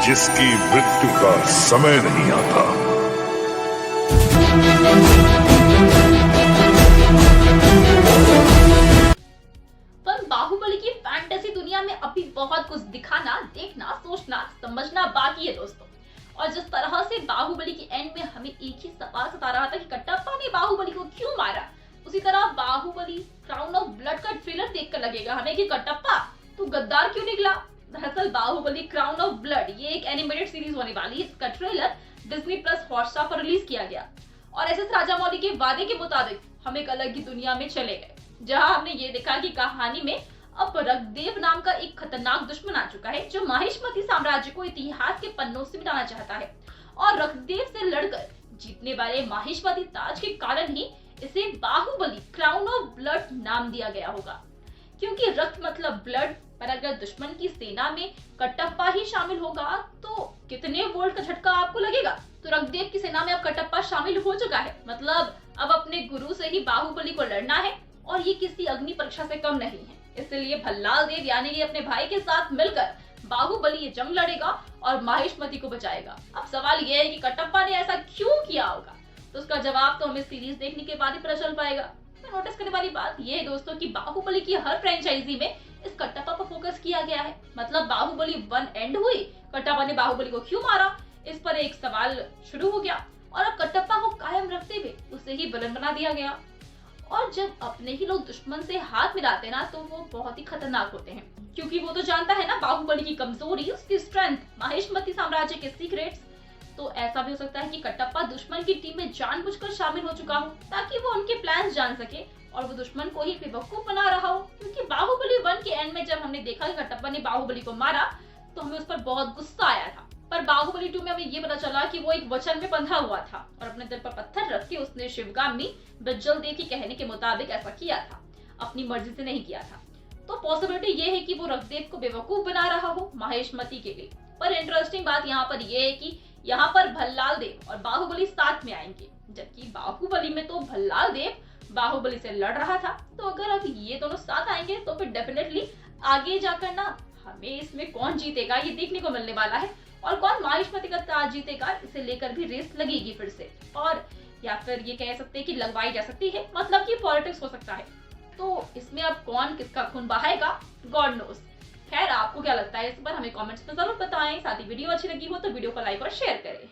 जिसकी मृत्यु का समय नहीं आता। पर बाहुबली की फैंटेसी दुनिया में अभी बहुत कुछ दिखाना, देखना, सोचना, समझना बाकी है दोस्तों। और जिस तरह से बाहुबली की एंड में हमें एक ही सवाल सता रहा था कि कटप्पा ने बाहुबली को क्यों मारा, उसी तरह बाहुबली क्राउन ऑफ ब्लड का ट्रेलर देखकर लगेगा हमें कि कटप्पा तू गद्दार क्यों निकला। दरअसल बाहुबली क्राउन ऑफ ब्लड ये एक एनिमेटेड सीरीज होने वाली है। इसका ट्रेलर डिज्नी प्लस हॉटस्टार पर रिलीज किया गया और एस एस राजामौली के वादे के मुताबिक हम एक अलग ही दुनिया में चले गए, जहां हमने ये देखा कि कहानी में अब रक्तदेव नाम का एक खतरनाक दुश्मन आ चुका है जो माहिष्मती साम्राज्य को इतिहास के पन्नों से मिटाना चाहता है। और रक्तदेव से लड़कर जीतने वाले माहिष्मती ताज के कारण ही इसे बाहुबली क्राउन ऑफ ब्लड नाम दिया गया होगा, क्योंकि रक्त मतलब ब्लड। पर अगर दुश्मन की सेना में कटप्पा ही शामिल होगा तो कितने वोल्ट का झटका आपको लगेगा। तो रक्तदेव की सेना में अब कटप्पा शामिल हो चुका है, मतलब अब अपने गुरु से ही बाहुबली को लड़ना है और ये किसी अग्नि परीक्षा से कम नहीं है। इसलिए भल्लाल देव यानी कि अपने भाई के साथ मिलकर बाहुबली ये जंग लड़ेगा और माहिष्मती को बचाएगा। अब सवाल ये है कि कटप्पा ने ऐसा क्यों किया होगा, तो उसका जवाब तो हमें सीरीज देखने के बाद ही पता चल पाएगा। नोटिस करने वाली बात यह है दोस्तों कि बाहुबली की हर फ्रेंचाइजी में इस कटप्पा पर फोकस किया गया है। मतलब बाहुबली 1 एंड हुई, कटप्पा ने बाहुबली को क्यों मारा, इस पर एक सवाल शुरू हो गया और अब कटप्पा को कायम रखते हुए उसे ही विलन बना दिया गया। और जब अपने ही लोग दुश्मन से हाथ मिलाते ना तो वो बहुत ही खतरनाक होते हैं, क्योंकि वो तो जानता है ना बाहुबली की कमजोरी, उसकी स्ट्रेंथ, माहिष्मती साम्राज्य के सीक्रेट्स। तो ऐसा भी हो सकता है कि कटप्पा दुश्मन की टीम में जानबूझकर शामिल हो चुका हो ताकि वो उनके प्लान्स जान सके और वो दुश्मन को ही बेवकूफ बना रहा हो। क्योंकि बाहुबली 1 के एंड में जब हमने देखा कि कटप्पा ने बाहुबली को मारा तो हमें उस पर बहुत गुस्सा आया था। पर बाहुबली 2 में हमें ये पता चला कि वो एक वचन में बंधा हुआ था और अपने दिल पर पत्थर रख के उसने शिवगामी बिज्जल देव के कहने के मुताबिक ऐसा किया था, अपनी मर्जी से नहीं किया था। तो पॉसिबिलिटी ये है कि वो रक्तदेव को बेवकूफ बना रहा हो माहिष्मती के लिए। पर इंटरेस्टिंग बात यहाँ पर ये है कि यहाँ पर भल्लाल देव और बाहुबली साथ में आएंगे, जबकि बाहुबली में तो भल्लाल देव बाहुबली से लड़ रहा था। तो अगर अब ये दोनों साथ आएंगे तो फिर डेफिनेटली आगे जाकर ना हमें इसमें कौन जीतेगा ये देखने को मिलने वाला है और कौन माहिष्मती का ताज जीतेगा, इसे लेकर भी रेस लगेगी फिर से। और या फिर ये कह सकते हैं कि लगवाई जा सकती है, मतलब कि पॉलिटिक्स हो सकता है। तो इसमें अब कौन किसका खून बहाएगा, गॉड नोस। खैर आपको क्या लगता है इस पर हमें कमेंट्स में जरूर बताएं। साथ ही वीडियो अच्छी लगी हो तो वीडियो को लाइक और शेयर करें।